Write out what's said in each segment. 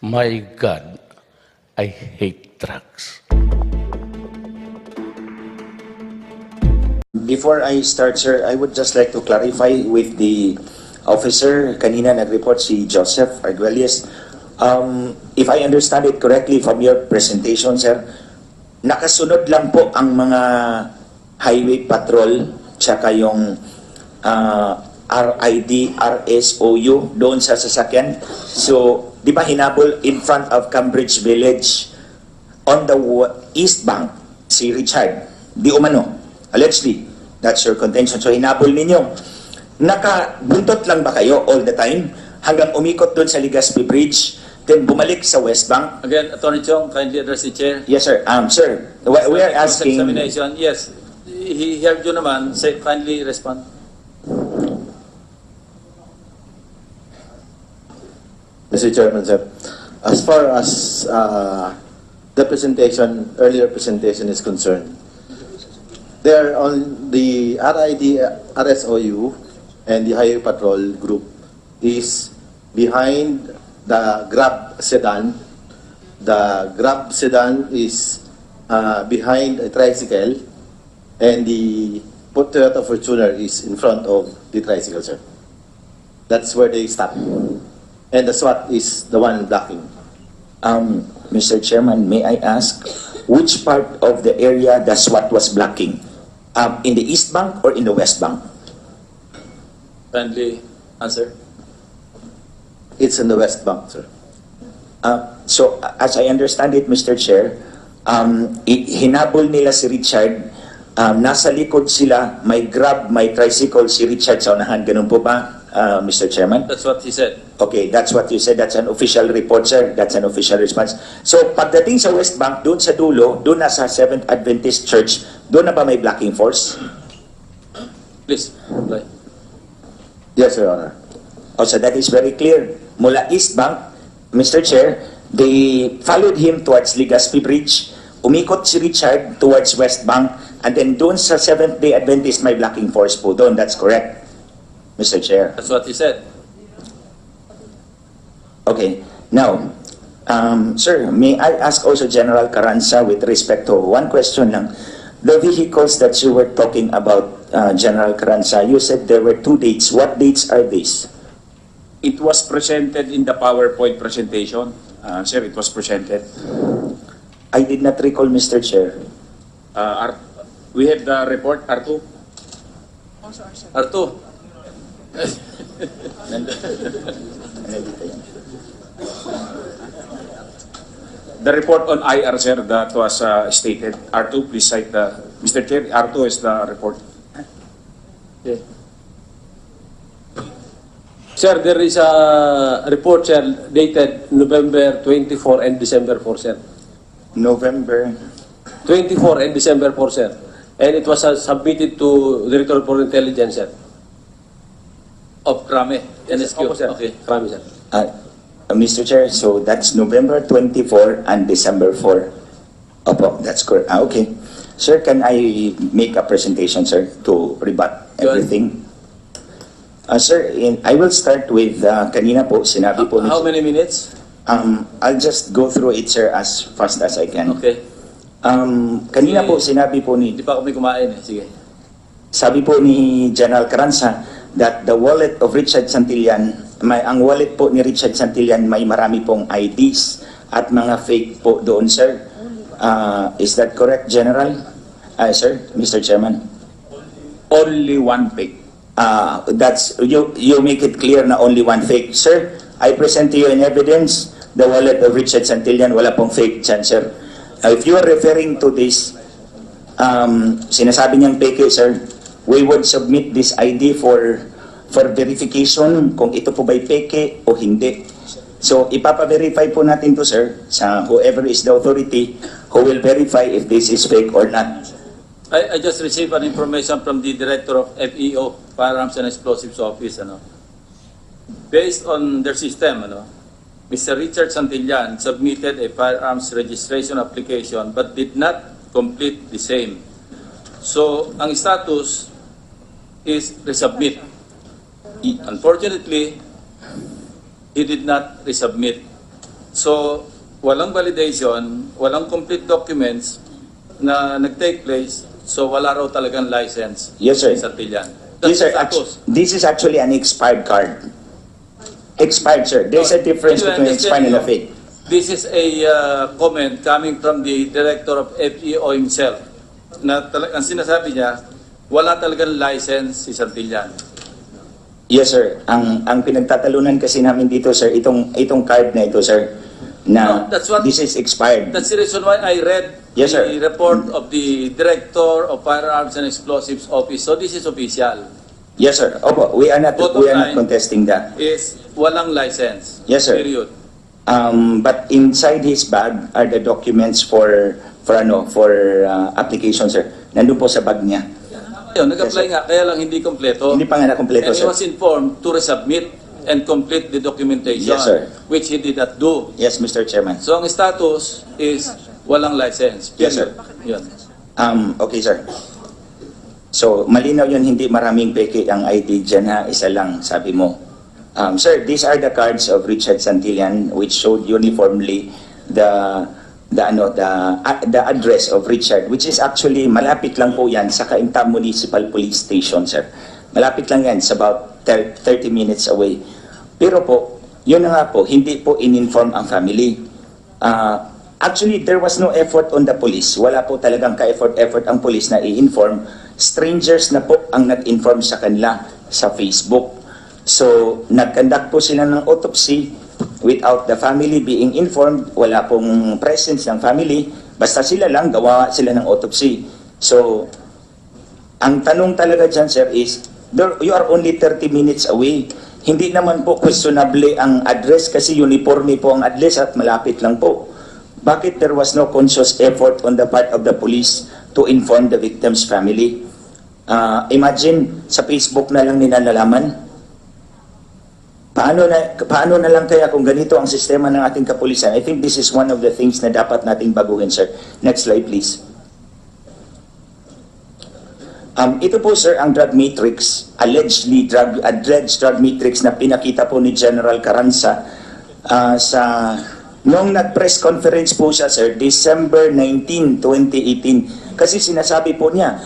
My God, I hate drugs. Before I start, sir, I would just like to clarify with the officer. Kanina nag-report si Joseph Arguelles. If I understand it correctly from your presentation, sir, nakasunod lang po ang mga highway patrol tsaka yung RID, RSOU doon sa sasakyan. So, di ba hinabol in front of Cambridge Village on the east bank si Richard? Di umano, allegedly. That's your contention. So, hinabol ninyo. Nakabuntot lang ba kayo all the time hanggang umikot doon sa Legazpi Bridge, then bumalik sa West Bank? Again, Attorney Chong, kindly address the chair. Yes, sir. Sir, we are asking... Examination, yes. He heard you naman. Say, kindly respond. Mr. Chairman, sir, as far as the earlier presentation is concerned, there on the RID, RSOU, and the Highway Patrol group is behind the Grab sedan. The Grab sedan is behind a tricycle, and the Toyota Fortuner is in front of the tricycle, sir. That's where they stop. And the SWAT is the one blocking. Mr. Chairman, may I ask which part of the area the SWAT was blocking? In the East Bank or in the West Bank? Kindly answer. It's in the West Bank, sir. So, as I understand it, Mr. Chair, hinabol nila si Richard, nasa likod sila, may Grab, may tricycle, si Richard sa unahan. Ganun po ba, Mr. Chairman? That's what he said. Okay, that's what you said. That's an official report, sir. That's an official response. So, pagdating sa West Bank, doon sa dulo, doon na sa Seventh Adventist Church, doon na ba may blocking force? Please, reply. Yes, Your Honor. Oh, so that is very clear. Mula East Bank, Mr. Chair, they followed him towards Legazpi Bridge, umikot si Richard towards West Bank, and then doon sa Seventh-day Adventist may blocking force po doon. That's correct, Mr. Chair. That's what he said. Okay. Now, sir, may I ask also General Carranza with respect to one question lang. The vehicles that you were talking about, General Carranza, you said there were 2 dates. What dates are these? It was presented in the PowerPoint presentation. Sir, it was presented. I did not recall, Mr. Chair. We have the report, R2. R2. The report on IR, sir, that was stated. R2, please cite the... Mr. Chair, R2 is the report. Okay. Sir, there is a report, sir, dated November 24 and December 4, sir. November 24 and December 4, sir. And it was submitted to the Director for Intelligence, sir. Of Krame, NSQ. Opo, sir. Okay, Krame, sir. Mr. Chair, so that's November 24 and December 4. Opo, that's correct. Okay. Sir, can I make a presentation, sir, to rebut everything? Sir, I will start with kanina po, sinabi po... How many minutes? I'll just go through it, sir, as fast as I can. Okay. Kanina po, sinabi po ni... Hindi pa kami kumain eh. Sige. Sabi po ni General Carranza that the wallet of Richard Santillan, ang wallet po ni Richard Santillan may marami pong IDs at mga fake po doon, sir. Is that correct, General? Sir, Mr. Chairman? Only one fake. That's you make it clear na only one fake. Sir, I present to you in evidence the wallet of Richard Santillan, wala pong fake dyan, sir. If you are referring to this, sinasabi niyang fake, sir, we would submit this ID for verification kung ito po ba'y peke o hindi. So, ipapa-verify po natin to, sir, sa whoever is the authority who will verify if this is fake or not. I just received an information from the Director of FEO, Firearms and Explosives Office. Based on their system, Mr. Richard Santillan submitted a firearms registration application but did not complete the same. So, ang status is resubmit. Unfortunately, he did not resubmit. So, walang validation, walang complete documents na nag-take place, so wala raw talagang license. Yes, sir. Sa Santillan. Yes, sir. Status. This is actually an expired card. Expired, sir. There's a difference Anyway, between expired and a fake. This is a comment coming from the director of FEO himself. Na ang sinasabi niya, wala talagang license si Santillan. Yes, sir. Ang pinagtatalunan kasi namin dito, sir, itong card na ito, sir, na No, that's what- this is expired. That's the reason why I read Yes, sir. the report of the Director of Firearms and Explosives Office. So this is official. Yes, sir. Opo, we are not Bottom line contesting that. is walang license. Yes, sir. Period. But inside his bag are the documents for application, sir. Nandun po sa bag niya. Yun, nag-apply nga, kaya lang hindi kompleto. Hindi pa nga nakompleto, And he sir. was informed to resubmit and complete the documentation, Yes, sir. which he did not do. Yes, Mr. Chairman. So ang status is walang license. Yes, sir. Yun. Okay, sir. So, malinaw yun, hindi maraming peke ang ID dyan, ha? Isa lang, sabi mo. Sir, these are the cards of Richard Santillan which showed uniformly the address of Richard, which is actually malapit lang po yan sa Cainta Municipal Police Station, sir. Malapit lang yan, it's about 30 minutes away. Pero po, yun na nga po, hindi po in-inform ang family. Actually, there was no effort on the police. Wala po talagang ka-effort ang police na i-inform. Strangers na po ang nag-inform sa kanila sa Facebook. So, nag-conduct po sila ng autopsy without the family being informed. Wala pong presence ng family. Basta sila lang, gawa sila ng autopsy. So, ang tanong talaga dyan, sir, is, you are only 30 minutes away. Hindi naman po questionable ang address kasi uniforme po ang address at malapit lang po. Bakit there was no conscious effort on the part of the police to inform the victim's family? Imagine, sa Facebook na lang nila nalaman. Paano na lang kaya kung ganito ang sistema ng ating kapulisan? I think this is one of the things na dapat nating baguhin, sir. Next slide, please. Ito po, sir, ang drug matrix, alleged drug matrix na pinakita po ni General Carranza nung nag-press conference po siya, sir, December 19, 2018. Kasi sinasabi po niya,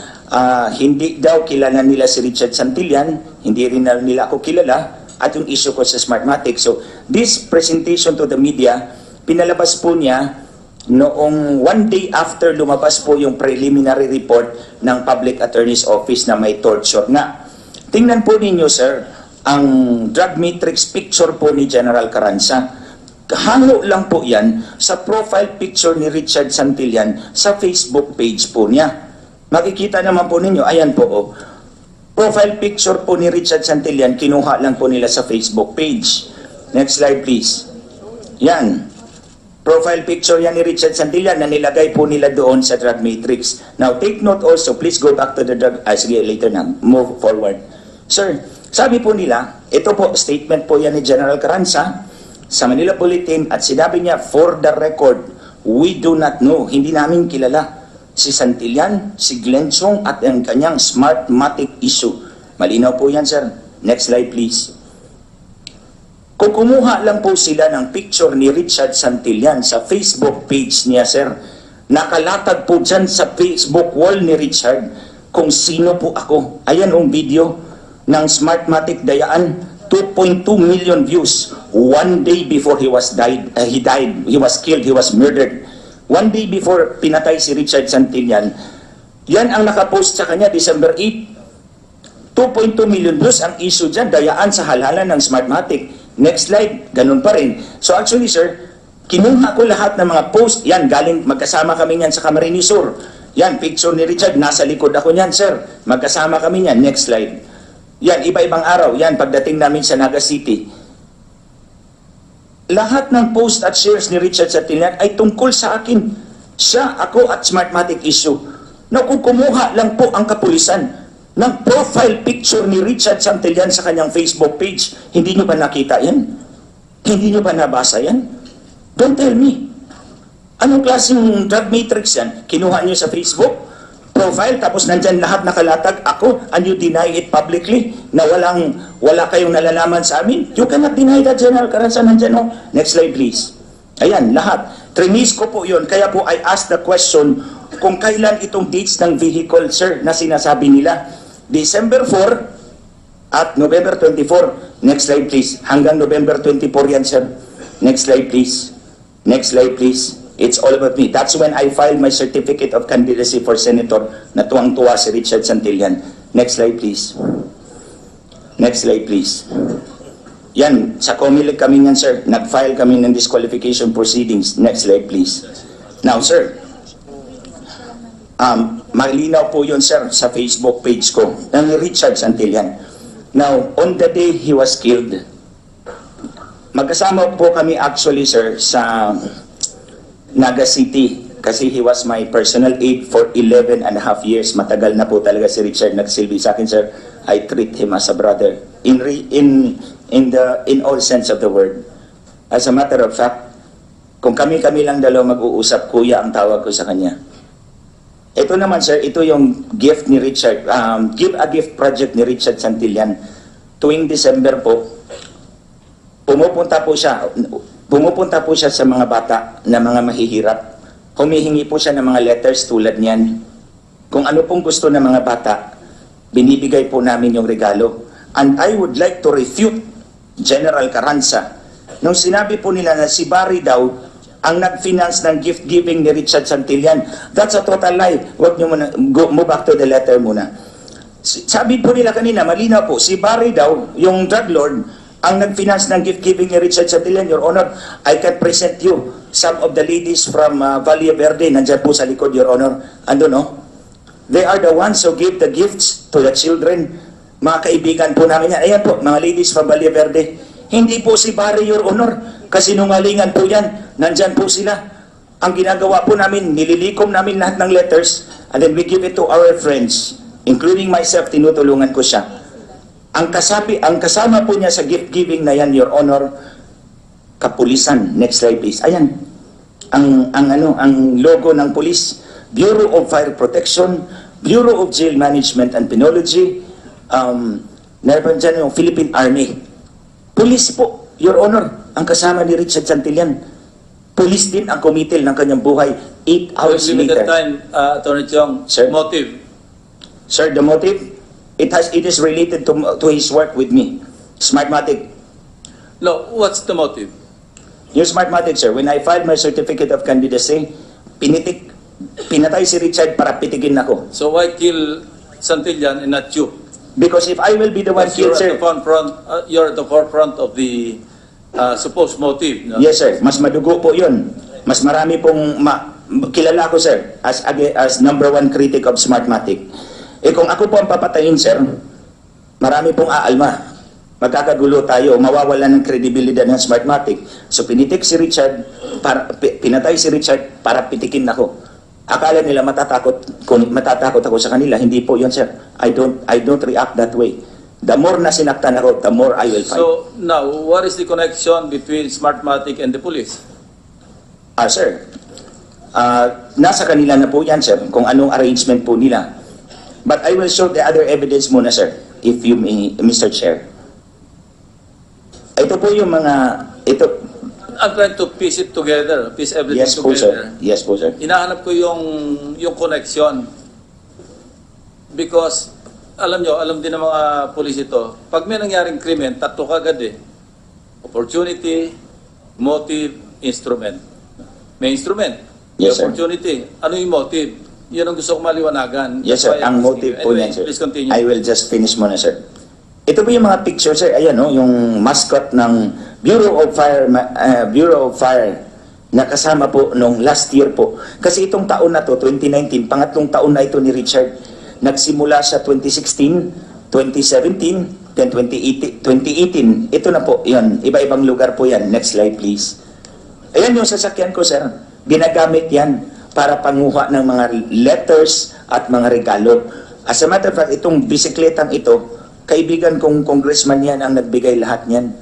hindi daw kilala nila si Richard Santillan, hindi rin nila ako kilala, at yung issue ko sa Smartmatic. So, this presentation to the media, pinalabas po niya noong one day after lumabas po yung preliminary report ng Public Attorney's Office na may torture nga. Tingnan po ninyo, sir, ang drug matrix picture po ni General Carranza. Hango lang po yan sa profile picture ni Richard Santillan sa Facebook page po niya. Makikita naman po ninyo, ayan po, oh. Profile picture po ni Richard Santillan, kinuha lang po nila sa Facebook page. Next slide, please. Yan. Profile picture yan ni Richard Santillan na nilagay po nila doon sa drug matrix. Now, take note also, please go back to the drug, sige, later na, move forward. Sir, sabi po nila, ito po, statement po yan ni General Carranza sa Manila Bulletin at sinabi niya, for the record, we do not know, hindi namin kilala si Santillan, si Glenn Chong at ang kanyang Smartmatic issue. Malinaw po yan, sir. Next slide, please. Kung kumuha lang po sila ng picture ni Richard Santillan sa Facebook page niya, sir, nakalatag po dyan sa Facebook wall ni Richard kung sino po ako. Ayan ang video ng Smartmatic Dayaan, 2.2 million views. One day before he died, he was killed, he was murdered. One day before pinatay si Richard Santillan, yan ang nakapost sa kanya, December 8. 2.2 million views ang issue dyan, dayaan sa halalan ng Smartmatic. Next slide, ganun pa rin. So actually, sir, kinuha ko lahat ng mga post, yan, galing, magkasama kami yan sa Camarines Sur. Yan, picture ni Richard, nasa likod ako niyan, sir. Magkasama kami yan. Next slide. Yan, iba-ibang araw, yan, pagdating namin sa Naga City. Lahat ng post at shares ni Richard Santillan ay tungkol sa akin. Siya, ako at Smartmatic issue. Na kung kumuha lang po ang kapulisan ng profile picture ni Richard Santillan sa kanyang Facebook page, hindi nyo ba nakita yan? Hindi nyo ba nabasa yan? Don't tell me. Anong klaseng drug matrix yan? Kinuha nyo sa Facebook profile, tapos nandyan lahat nakalatag ako, and you deny it publicly na wala kayong nalalaman sa amin? You cannot deny that, General Carranza, nandyan, no? Next slide, please. Ayan, lahat. Trinis ko po yun. Kaya po I asked the question kung kailan itong dates ng vehicle, sir, na sinasabi nila. December 4 at November 24. Next slide, please. Hanggang November 24 yan, sir. Next slide, please. Next slide, please. It's all about me. That's when I filed my certificate of candidacy for senator na tuwang-tuwa si Richard Santillan. Next slide, please. Next slide, please. Yan, sa COMELEC kami yan, sir. Nag-file kami ng disqualification proceedings. Next slide, please. Now, sir, malinaw po yun, sir, sa Facebook page ko, ng Richard Santillan. Now, on the day he was killed, magkasama po kami actually, sir, sa Naga City, kasi he was my personal aide for 11 and a half years. Matagal na po talaga si Richard nagsilbi sa akin, sir. I treat him as a brother in all sense of the word. As a matter of fact, kung kami lang dalawa mag-uusap, kuya ang tawag ko sa kanya. Ito naman, sir, ito yung gift ni Richard, Give a Gift project ni Richard Santillan. Tuwing December po, pumupunta po siya sa mga bata na mga mahihirap. Humihingi po siya ng mga letters tulad niyan. Kung ano pong gusto ng mga bata, binibigay po namin yung regalo. And I would like to refute General Carranza. Nung sinabi po nila na si Barry daw ang nag-finance ng gift giving ni Richard Santillan, that's a total lie. Huwag niyo muna, move back to the letter muna. Sabi po nila kanina, malinaw po, si Barry daw, yung drug lord, ang nag-finance ng gift giving ni Richard Santillan. Your Honor, I can present you some of the ladies from Valle Verde, nandyan po sa likod, Your Honor. Ando, no? They are the ones who give the gifts to the children. Mga kaibigan po namin yan. Ayan po, mga ladies from Valle Verde. Hindi po si Barry, Your Honor. Kasinungalingan po yan. Nandyan po sila. Ang ginagawa po namin, nililikom namin lahat ng letters and then we give it to our friends, including myself, tinutulungan ko siya. Ang kasama po niya sa gift giving na yan, Your Honor, kapulisan. Next slide, please. Ayan. Ang logo ng police, Bureau of Fire Protection, Bureau of Jail Management and Penology, meron dyan yung Philippine Army. Police po, Your Honor, ang kasama ni Richard Santillan. Police din ang kumitil ng kanyang buhay 8 hours Limited later. time, Attorney Chong. Sir? Motive. Sir, the motive, it is related to his work with me. Smartmatic. No, what's the motive? Yung Smartmatic, sir, when I filed my certificate of candidacy, pinatay si Richard para pitikin ako. So why kill Santillan and not you? Because if I will be the one Because you're killed, at sir, you're at the forefront of the supposed motive. No? yes, sir, mas madugo po yun. Mas marami pong kilala ko, sir, as number one critic of Smartmatic. Eh kung ako po ang papatayin, sir, marami pong aalma. Magkakagulo tayo, mawawala ng kredibilidad ng Smartmatic. So pinatay si Richard para pitikin ako. Akala nila matatakot ako sa kanila. Hindi po yun, sir. I don't react that way. The more na sinaktan ako, the more I will fight. So now, what is the connection between Smartmatic and the police? Sir, nasa kanila na po yan, sir, kung anong arrangement po nila. But I will show the other evidence muna, sir, if you may, Mr. Chair. Ito po yung I'm trying to piece it together, piece everything yes po, together. sir. Yes po, sir. Hinahanap ko yung connection. Because, alam din ng mga pulis ito, pag may nangyaring krimen, tatlo kagad eh. Opportunity, motive, instrument. May instrument. May Yes, sir. opportunity. Ano yung motive? Yun ang gusto kong maliwanagan. Yes, sir. Ang motive po Anyway, yan, sir. please continue. I will just finish muna, sir. Ito po yung mga picture, sir. Ayan, no, yung mascot ng Bureau of Fire na kasama po nung last year po. Kasi itong taon na to, 2019, pangatlong taon na ito ni Richard. Nagsimula sa 2016, 2017, then 2018. Ito na po, yun. Iba-ibang lugar po yan. Next slide, please. Ayan yung sasakyan ko, sir. Ginagamit yan para panguha ng mga letters at mga regalo. As a matter of fact, itong bisikletang ito, kaibigan kong congressman yan ang nagbigay lahat niyan.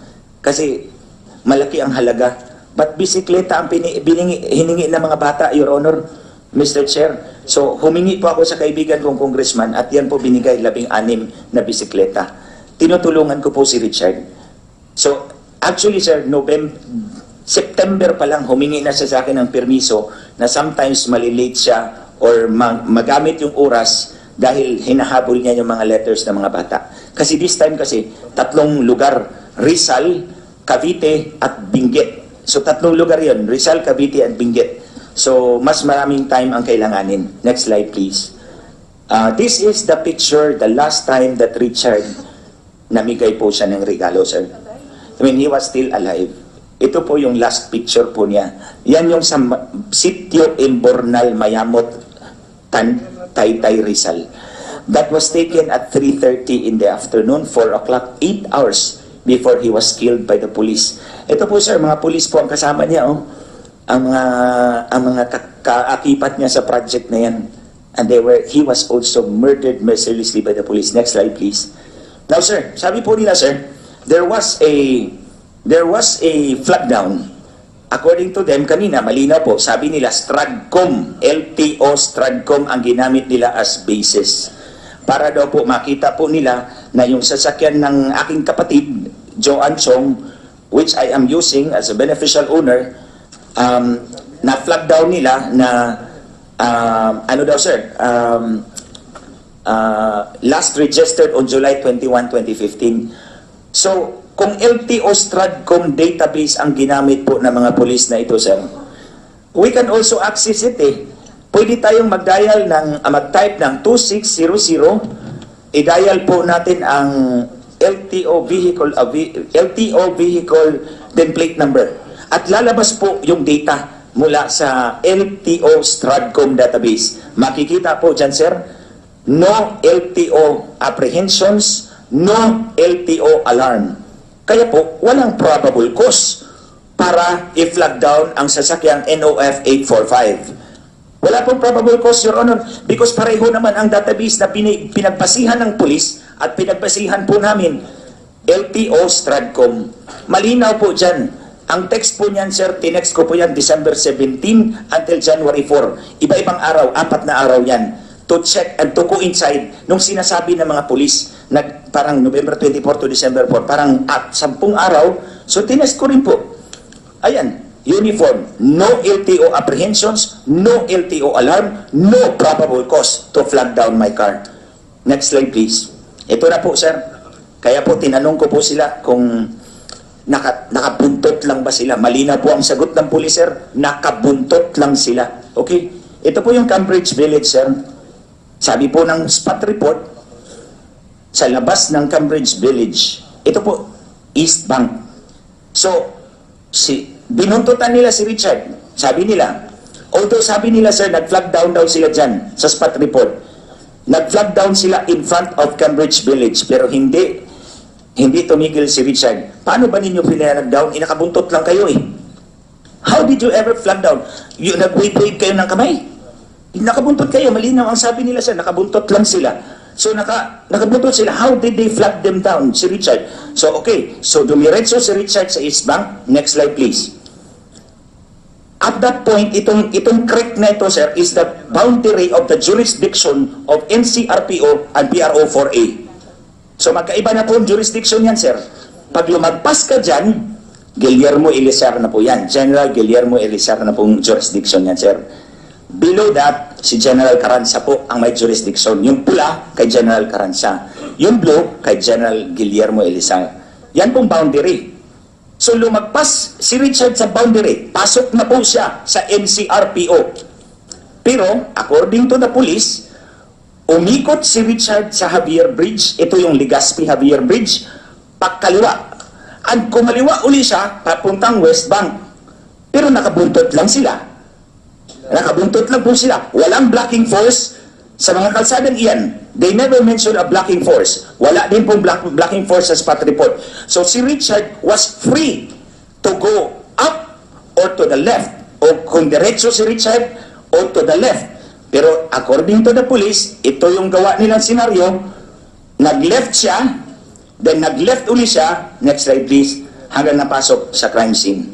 Kasi malaki ang halaga. But bisikleta ang hiningi ng mga bata, Your Honor, Mr. Chair. So humingi po ako sa kaibigan kong congressman at yan po binigay 16 na bisikleta. Tinutulungan ko po si Richard. So actually, sir, September pa lang, humingi na siya sa akin ng permiso na sometimes malilate siya or magamit yung oras dahil hinahabol niya yung mga letters ng mga bata. Kasi this time kasi, 3 lugar, Rizal, Cavite, at Benguet. So 3 lugar yun, Rizal, Cavite, at Benguet. So mas maraming time ang kailanganin. Next slide please. This is the picture, the last time that Richard namigay po siya ng regalo, sir. When he was still alive. Ito po yung last picture po niya. Yan yung sa sitio Imbornal, Mayamot, Taytay, Rizal. That was taken at 3:30 in the afternoon, 4 o'clock, 8 hours before he was killed by the police. Ito po sir, mga police po ang kasama niya, oh. Ang mga kaakipat niya sa project na yan. And he was also murdered mercilessly by the police. Next slide please. Now sir, sabi po nila sir, there was a flag down. According to them, kanina, malinaw po, sabi nila, Stradcom, LTO Stradcom ang ginamit nila as basis. Para daw po makita po nila na yung sasakyan ng aking kapatid, Joanne Chong, which I am using as a beneficial owner, na flag down nila na, ano daw sir, last registered on July 21, 2015. So, kung LTO Stradcom database ang ginamit po ng mga polis na ito, sir, we can also access it eh. Pwede tayong mag-dial mag-type ng 2600, i-dial po natin ang LTO vehicle then plate number. At lalabas po yung data mula sa LTO Stradcom database. Makikita po dyan, sir, no LTO apprehensions, no LTO alarm. Kaya po, walang probable cause para i-flag down ang sasakyang NOF 845. Wala pong probable cause, Your Honor, because pareho naman ang database na pinagbasihan ng pulis at pinagbasihan po namin, LTO Stradcom. Malinaw po dyan. Ang text po niyan, sir, tinext ko po yan December 17 until January 4. Iba-ibang araw, 4 na araw yan. To check and to coincide nung sinasabi ng mga pulis parang November 24 to December 4, parang at 10 araw. So tinest ko rin po. Ayan, uniform, no LTO apprehensions, no LTO alarm, no probable cause to flag down my car. Next slide please. Ito na po sir. Kaya po tinanong ko po sila kung nakabuntot lang ba sila. Malina po ang sagot ng pulis, sir. Nakabuntot lang sila. Okay? Ito po yung Cambridge Village, sir. Sabi po ng spot report, sa labas ng Cambridge Village, ito po, East Bank. So, binuntutan nila si Richard. Sabi nila, although sabi nila, sir, nag-flag down daw sila dyan sa spot report. Nag-flag down sila in front of Cambridge Village, pero hindi tumigil si Richard. Paano ba ninyo pinag down? Inakabuntot lang kayo eh. How did you ever flag down? Nag-wave kayo ng kamay? Nakabuntot kayo, malinaw ang sabi nila, sir, nakabuntot lang sila. So nakabuntot sila. How did they flag them down, si Richard? So okay, so dumiretso si Richard sa East Bank. Next slide please. At that point, itong creek na ito, sir, is the boundary of the jurisdiction of NCRPO and PRO 4A. So magkaiba na po ang jurisdiction yan, sir. Pag lumagpas ka dyan, Guillermo Elizar na po yan. General Guillermo Elizar na pong jurisdiction yan, sir. Below that, si General Carranza po ang may jurisdiction. Yung pula, kay General Carranza. Yung blue, kay General Guillermo Elizar. Yan pong boundary. So lumagpas si Richard sa boundary. Pasok na po siya sa NCRPO. Pero, according to the police, umikot si Richard sa Javier Bridge. Ito yung Legazpi Javier Bridge. Pagkaliwa. At kumaliwa uli siya, papuntang West Bank. Pero nakabuntot lang sila. Nakabuntot lang po sila. Walang blocking force sa mga kalsadang iyan. They never mentioned a blocking force. Wala din pong blocking force sa spot report. So si Richard was free to go up or to the left. O kung diretso si Richard or to the left. Pero according to the police, ito yung gawa nilang senaryo. Nag-left siya, then nag-left uli siya, next slide please, hanggang napasok sa crime scene.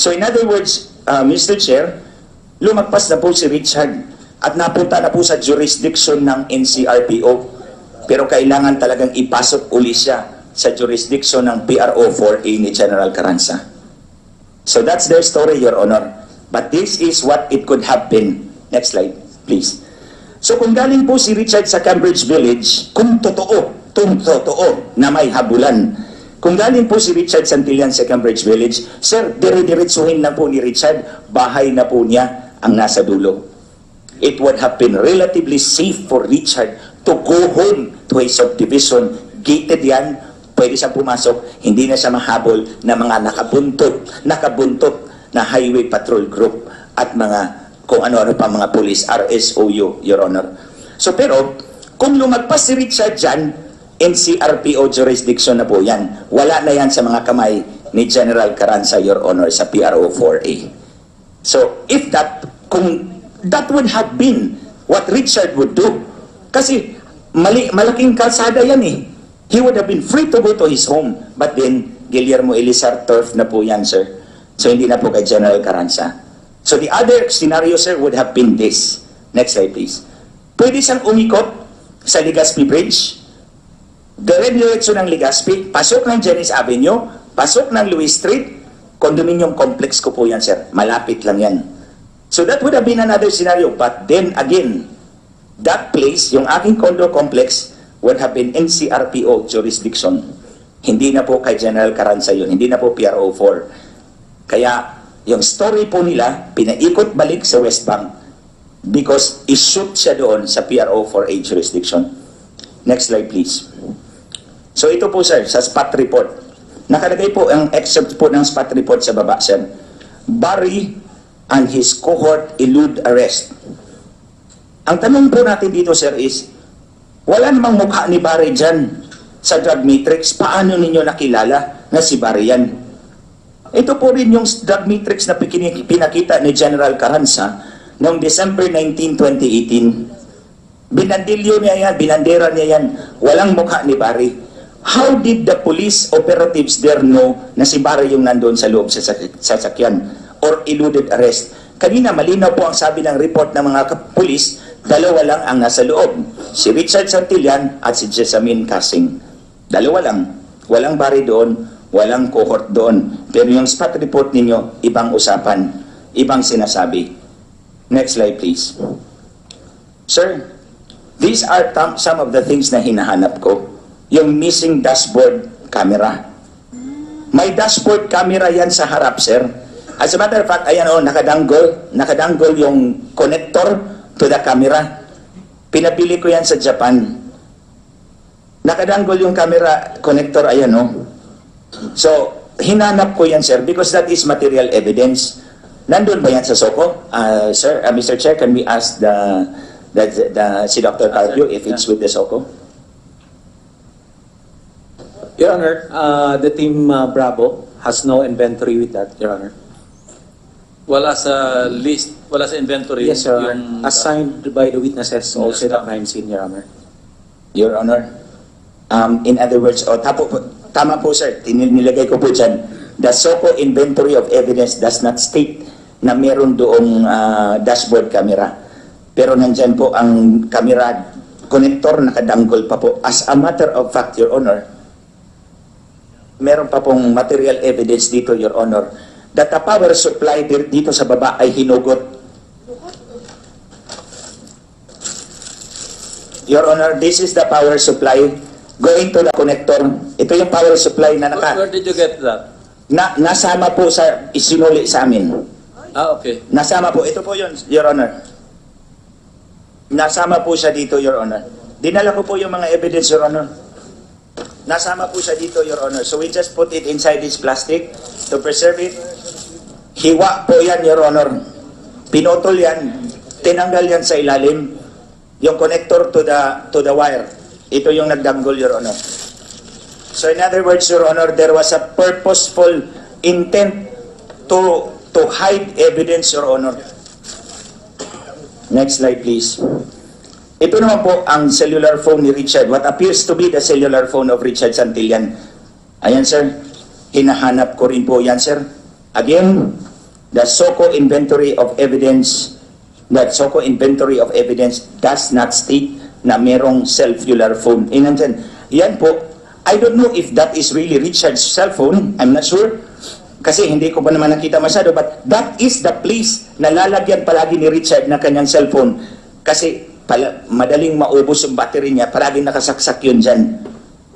So in other words, Mr. Chair, lumagpas na po si Richard at napunta na po sa jurisdiction ng NCRPO. Pero kailangan talagang ipasok uli siya sa jurisdiction ng PRO 4A ni General Carranza. So that's their story, Your Honor. But this is what it could have been. Next slide, please. So kung galing po si Richard sa Cambridge Village, kung totoo na may habulan, kung galing po si Richard Santillan sa Cambridge Village, sir, dire-diretsuhin lang po ni Richard, bahay na po niya ang nasa dulo. It would have been relatively safe for Richard to go home to a subdivision. Gated yan, pwede siyang pumasok, hindi na siya mahabol na mga nakabuntot na highway patrol group at mga kung ano-ano pa mga police, RSOU, Your Honor. So pero, kung lumagpas si Richard dyan, NCRPO jurisdiction na po yan. Wala na yan sa mga kamay ni General Carranza, Your Honor, sa PRO 4A. So, if that, kung that would have been what Richard would do, kasi malaking kalsada yan eh. He would have been free to go to his home. But then, Guillermo Elizar turf na po yan, sir. So, hindi na po kay General Carranza. So, the other scenario, sir, would have been this. Next slide, please. Pwede siyang umikot sa Legazpi Bridge, dire-diretso ng Legazpi, pasok ng Jennings Avenue, pasok ng Louis Street, condominium complex ko po yan, sir. Malapit lang yan. So, that would have been another scenario. But then, again, that place, yung aking condo complex, would have been NCRPO jurisdiction. Hindi na po kay General Carranza yun. Hindi na po PRO 4. Kaya, yung story po nila, pinaikot balik sa West Bank because ishoot siya doon sa PRO 4A jurisdiction. Next slide, please. So, ito po, sir, sa spot report. Nakalagay po ang excerpt po ng spot report sa baba, sir. Barry and his cohort elude arrest. Ang tanong po natin dito, sir, is wala namang mukha ni Barry dyan sa drug matrix. Paano ninyo nakilala na si Barry yan? Ito po rin yung drug matrix na pinakita ni General Carranza noong December 19, 2018. Binandilyo niya yan, binandera niya yan. Walang mukha ni Barry. How did the police operatives there know na si Barry yung nandoon sa loob sa sasakyan or eluded arrest? Kanina malinaw po ang sabi ng report ng mga pulis, dalawa lang ang nasa loob. Si Richard Santillan at si Jessamine Casing. Dalawa lang. Walang Barry doon, walang cohort doon. Pero yung spot report ninyo, ibang usapan, ibang sinasabi. Next slide, please. Sir, these are some of the things na hinahanap ko. Yung missing dashboard camera. May dashboard camera yan sa harap, sir. As a matter of fact, ayan o, nakadanggol yung connector to the camera. Pinabili ko yan sa Japan. Nakadanggol yung camera connector, ayan o. So, hinanap ko yan, sir, because that is material evidence. Nandun ba yan sa SOCO? Sir, Mr. Chair, can we ask si Dr. Carpio if it's with the SOCO? Your Honor, the team Bravo has no inventory with that, Your Honor. Wala sa list, wala sa inventory. Yes, Your Honor. Yung, Assigned by the witnesses also at crime scene, Your Honor. Your Honor, in other words, tama po, sir, nilagay ko po dyan, the SOCO inventory of evidence does not state na meron doong dashboard camera. Pero nandyan po ang camera connector, nakadanggol pa po. As a matter of fact, Your Honor, meron pa pong material evidence dito, Your Honor, that the power supply dito sa baba ay hinugot. Your Honor, this is the power supply going to the connector. Ito yung power supply na where did you get that? nasama po sa isinuli sa amin. Okay. Nasama po. Ito po yun, Your Honor. Nasama po siya dito, Your Honor. Dinala ko po yung mga evidence, Your Honor. Nasama po siya dito, Your Honor. So we just put it inside this plastic to preserve it. Hiwa po yan, Your Honor. Pinotol yan. Tinanggal yan sa ilalim. Yung connector to the wire. Ito yung nagdanggol, Your Honor. So in other words, Your Honor, there was a purposeful intent to hide evidence, Your Honor. Next slide, please. Ito naman po ang cellular phone ni Richard. What appears to be the cellular phone of Richard Santillan. Ayan, sir. Hinahanap ko rin po yan, sir. Again, the SOCO inventory of evidence, does not state na merong cellular phone. Yan po. I don't know if that is really Richard's cell phone. I'm not sure. Kasi hindi ko pa naman nakita masyado, but that is the place na lalagyan palagi ni Richard na kanyang cellphone. Kasi madaling maubos yung battery niya, palaging nakasaksak yun dyan.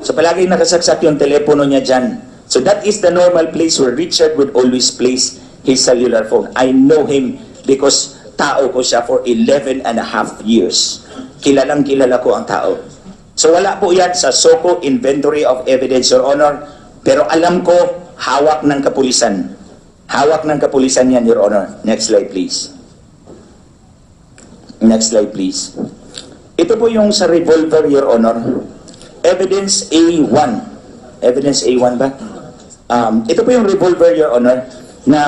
So palaging nakasaksak yung telepono niya dyan. So that is the normal place where Richard would always place his cellular phone. I know him because tao ko siya for 11 and a half years. Kilalang kilala ko ang tao. So wala po yan sa SOCO Inventory of Evidence, Your Honor. Pero alam ko, hawak ng kapulisan. Hawak ng kapulisan yan, Your Honor. Next slide, please. Next slide, please. Ito po yung sa revolver, Your Honor. Evidence A1. Evidence A1 ba? Ito po yung revolver, Your Honor, na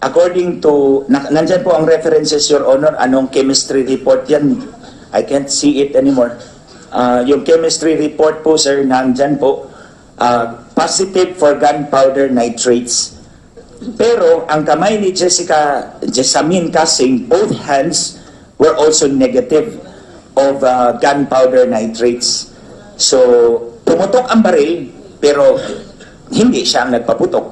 according to, nandyan po ang references, Your Honor, anong chemistry report yan. I can't see it anymore. Yung chemistry report po, sir, nandyan po, positive for gunpowder nitrates. Pero ang kamay ni Jessamine Casing, both hands were also negative of gunpowder nitrates. So, pumutok ang baril, pero hindi siya ang nagpaputok.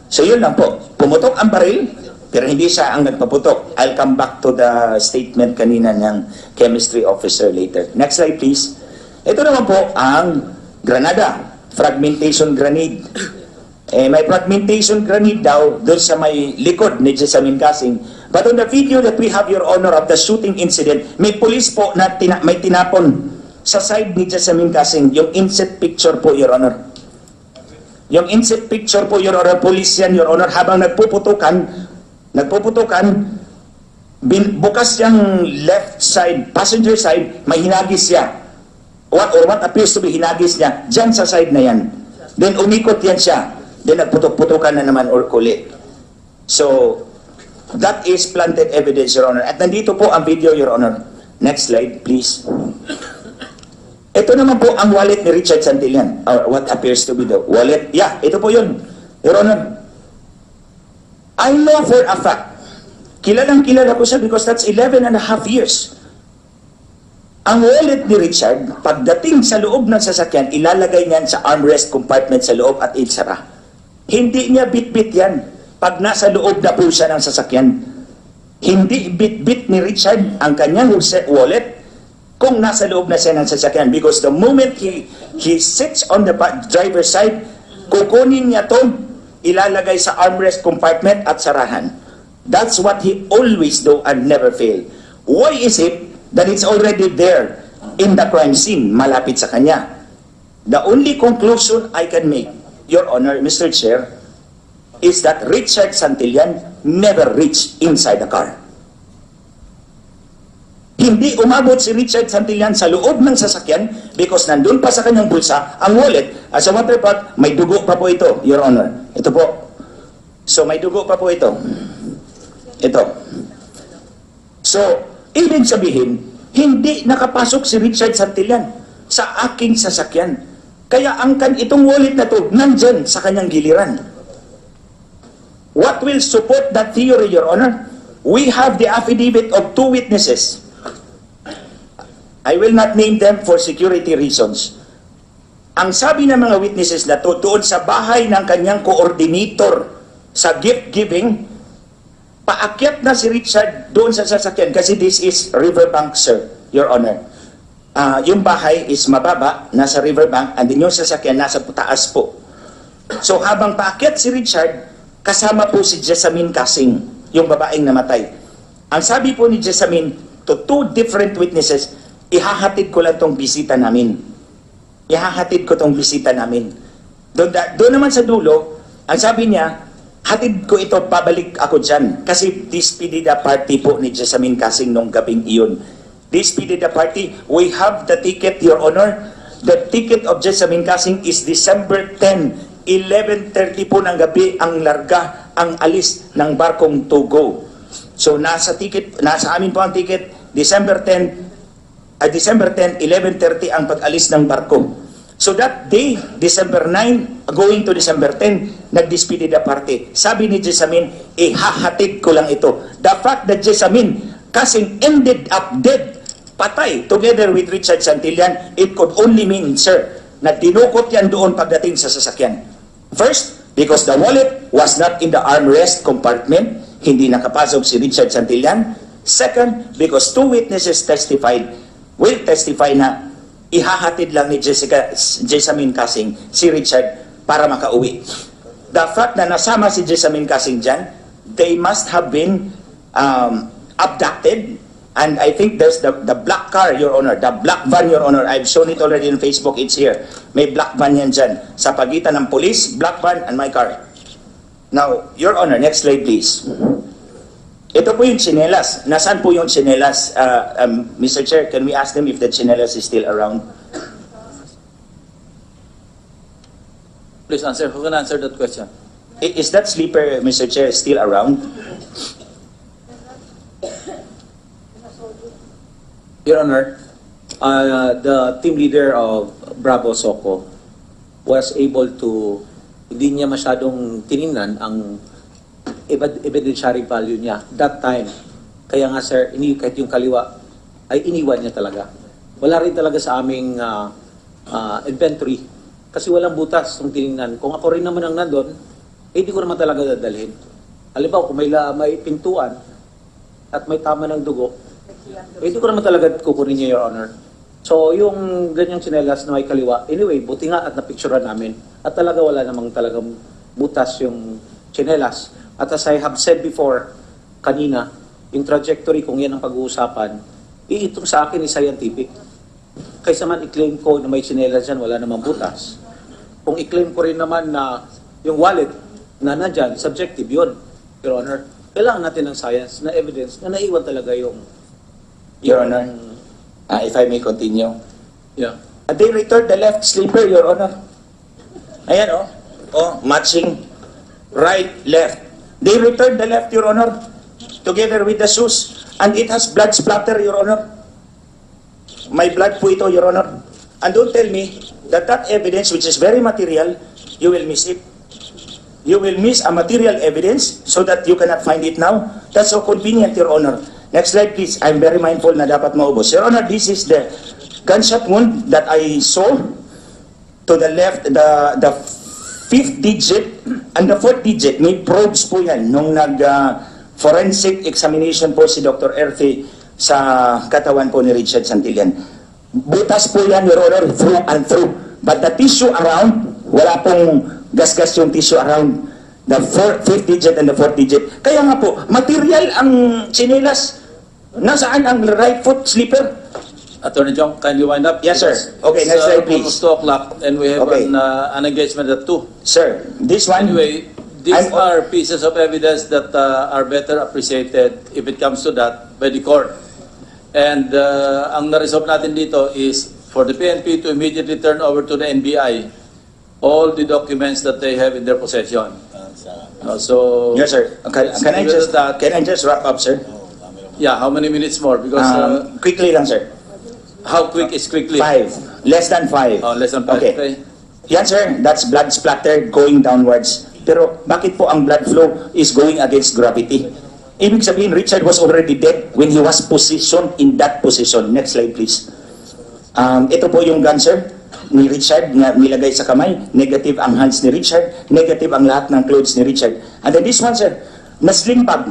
So, yun lang po. Pumutok ang baril, pero hindi siya ang nagpaputok. I'll come back to the statement kanina ng chemistry officer later. Next slide, please. Ito naman po ang granada. Fragmentation grenade. May fragmentation grenade daw doon sa may likod ni Jessamine Casing. But on the video that we have, Your Honor, of the shooting incident, may police po na may tinapon sa side ni Jessamine Casing. Yung inset picture po, Your Honor. Yung inset picture po, Your Honor, police yan, Your Honor, habang nagpuputukan, bukas yung left side, passenger side, may hinagis siya. What appears to be hinagis niya, dyan sa side na yan. Then umikot yan siya. Then nagputok-putokan na naman or kuli. So, that is planted evidence, Your Honor. At nandito po ang video, Your Honor. Next slide, please. Ito naman po ang wallet ni Richard Santillan. Or what appears to be the wallet. Yeah, ito po yun, Your Honor. I know for a fact, kilalang-kilala ko siya because that's 11 and a half years. Ang wallet ni Richard, pagdating sa loob ng sasakyan, ilalagay niyan sa armrest compartment sa loob at itsara. Hindi niya bit-bit yan pag nasa loob na po siya ng sasakyan. Hindi bit-bit ni Richard ang kanyang wallet kung nasa loob na siya ng sasakyan. Because the moment he sits on the driver's side, kukunin niya to, ilalagay sa armrest compartment at sarahan. That's what he always do and never fail. Why is it that it's already there in the crime scene, malapit sa kanya? The only conclusion I can make, Your Honor, Mr. Chair, is that Richard Santillan never reached inside the car. Hindi umabot si Richard Santillan sa loob ng sasakyan because nandun pa sa kanyang bulsa ang wallet. As a matter of fact, may dugo pa po ito, Your Honor. Ito po. So, may dugo pa po ito. Ito. So, ibig sabihin, hindi nakapasok si Richard Santillan sa aking sasakyan. Kaya itong wallet na to, nandyan sa kanyang giliran. What will support that theory, Your Honor? We have the affidavit of 2 witnesses. I will not name them for security reasons. Ang sabi ng mga witnesses na to, doon sa bahay ng kanyang coordinator sa gift giving, paakyat na si Richard doon sa sasakyan kasi this is riverbank, sir, Your Honor. Yung bahay is mababa, nasa riverbank, and then yung sasakyan nasa taas po. So habang paakyat si Richard, kasama po si Jessamine Casing, yung babaeng namatay. Ang sabi po ni Jessamine to 2 different witnesses, ihahatid ko lang tong bisita namin. Ihahatid ko tong bisita namin. Doon naman sa dulo, ang sabi niya, hatid ko ito, pabalik ako dyan. Kasi dispided the party po ni Jessamine Casing nung gabing iyon. Dispided the party. We have the ticket, Your Honor. The ticket of Jessamine Casing is December 10, 11:30 po ng gabi ang larga, ang alis ng barkong to go. So nasa amin po ang ticket, December 10, 11:30 ang pag-alis ng barko. So that day, December 9, going to December 10, nag-dispided the party. Sabi ni Jessamine, ihahatid ko lang ito. The fact that Jessamine Casing ended up dead, patay, together with Richard Santillan, it could only mean, sir, na dinukot yan doon pagdating sa sasakyan. First, Because the wallet was not in the armrest compartment, hindi nakapasok si Richard Santillan. Second, because two witnesses will testify na ihahatid lang ni Jessamine Casing si Richard para makauwi. The fact na nasama si Jessamine Casing dyan, they must have been abducted. And I think there's the black car, Your Honor, the black van, Your Honor. I've shown it already on Facebook. It's here. May black van yan dyan. Sa pagitan ng police, black van, and my car. Now, Your Honor, next slide please. Ito po yung tsinelas. Nasaan po yung tsinelas? Mr. Chair, can we ask them if the tsinelas is still around? Please answer. Who can answer that question? Is that sleeper, Mr. Chair, still around? Your Honor, the team leader of Bravo Soco was able to, hindi niya masyadong tiningnan ang evidentiary value niya that time. Kaya nga sir, kahit yung kaliwa ay iniwan niya talaga. Wala rin talaga sa aming inventory kasi walang butas kung tiningnan. Kung ako rin naman ang nandun, hindi ko naman talaga dadalhin. Halimbawa, kung may pintuan at may tama ng dugo, hindi ko naman talaga kukunin niya, Your Honor. So, yung ganyang tsinelas na may kaliwa, anyway, buti nga at napicturean namin. At talaga wala namang talagang butas yung tsinelas. At as I have said before, kanina, yung trajectory, kung yan ang pag-uusapan, itong sa akin is scientific. Kaysa man i-claim ko na may tsinelas dyan, wala namang butas. Kung i-claim ko rin naman na yung wallet na nandyan, subjective yun, Your Honor. Kailangan natin ng science na evidence na naiwan talaga yung Your Honor, if I may continue. Yeah. They returned the left sleeper, Your Honor. Ayan, oh. Oh, matching right, left. They returned the left, Your Honor, together with the shoes. And it has blood splatter, Your Honor. May blood po ito, Your Honor. And don't tell me that evidence, which is very material, you will miss it. You will miss a material evidence so that you cannot find it now. That's so convenient, Your Honor. Next slide, please. I'm very mindful na dapat maubos. Your Honor, this is the gunshot wound that I saw to the left, the fifth digit and the fourth digit. May probes po yan nung forensic examination po si Dr. Erfe sa katawan po ni Richard Santillan. Butas po yan, Your Honor, through and through. But the tissue around, wala pong gas-gas yung tissue around the fifth digit and the fourth digit. Kaya nga po, material ang tsinelas. Nasaan ang right foot slipper? Attorney Chong, kindly wind up. Yes, sir. Okay, next slide, please. It's 2 o'clock and we have Okay. an engagement at 2. Sir, this one... Anyway, these I'm- are pieces of evidence that are better appreciated if it comes to that by the court. And ang na-resolve natin dito is for the PNP to immediately turn over to the NBI all the documents that they have in their possession. So Yes, sir. Can I just wrap up, sir? yeah, how many minutes more? Because Quickly lang, sir. how quick is quickly? 5. Less than 5. Oh, less than 5. Okay. Yan, sir. That's blood splatter going downwards. Pero bakit po ang blood flow is going against gravity? Ibig sabihin, Richard was already dead when he was positioned in that position. Next slide, please. Ito po yung gun, sir, ni Richard na nilagay sa kamay. Negative ang hands ni Richard. Negative ang lahat ng clothes ni Richard. And then this one, sir, na sling bag.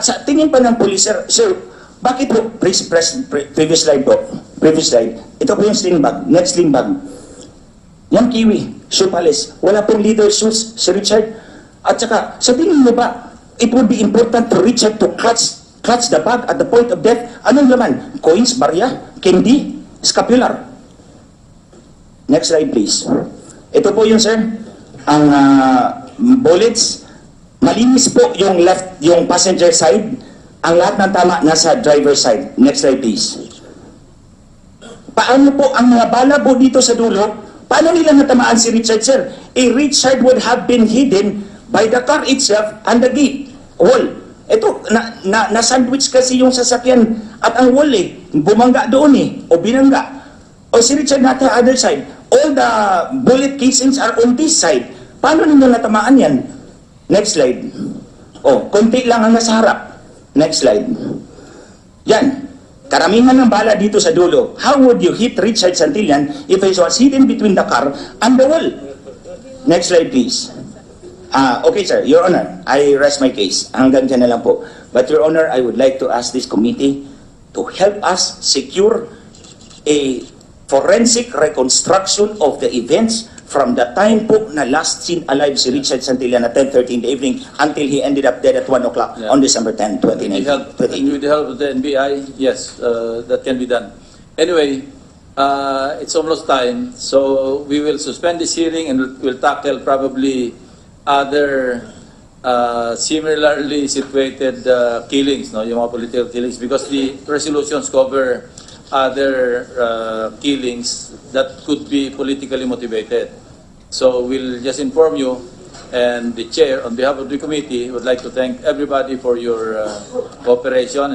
Sa tingin pa ng police, sir, bakit po, previous slide po, previous slide, ito po yung sling bag, next sling bag. Yung kiwi, shoe polish, wala pong leather shoes si Richard. At saka, sa tingin mo ba, it would be important for Richard to clutch the bag at the point of death? Anong laman? Coins, barya, candy, scapular. Next slide, please. Ito po yun, sir, ang bullets. Malinis po yung left, yung passenger side. Ang lahat ng tama nasa driver side. Next slide, please. Paano po ang mga bala po dito sa dulo? Paano nila natamaan si Richard, sir? Richard would have been hidden by the car itself and the gate wall. Ito, na-sandwich kasi yung sasakyan at ang wall bumangga doon o binangga. O si Richard nata other side. All the bullet casings are on this side. Paano nila natamaan yan? Next slide. Konti lang ang nasa harap. Next slide. Yan. Karamihan ng bala dito sa dulo. How would you hit Richard Santillan if he was hidden between the car and the wall? Next slide, please. Okay, sir. Your Honor, I rest my case. Hanggang dyan na lang po. But, Your Honor, I would like to ask this committee to help us secure a forensic reconstruction of the events from the time po na last seen alive si Richard Santillan at 10:30 in the evening until he ended up dead at 1 o'clock on December 10, 2019. With the help of the NBI, yes, that can be done. Anyway, it's almost time, so we will suspend this hearing and we'll tackle probably other similarly situated killings, no, yung mga political killings, because the resolutions cover other killings that could be politically motivated. So we'll just inform you, and the chair, on behalf of the committee, would like to thank everybody for your cooperation.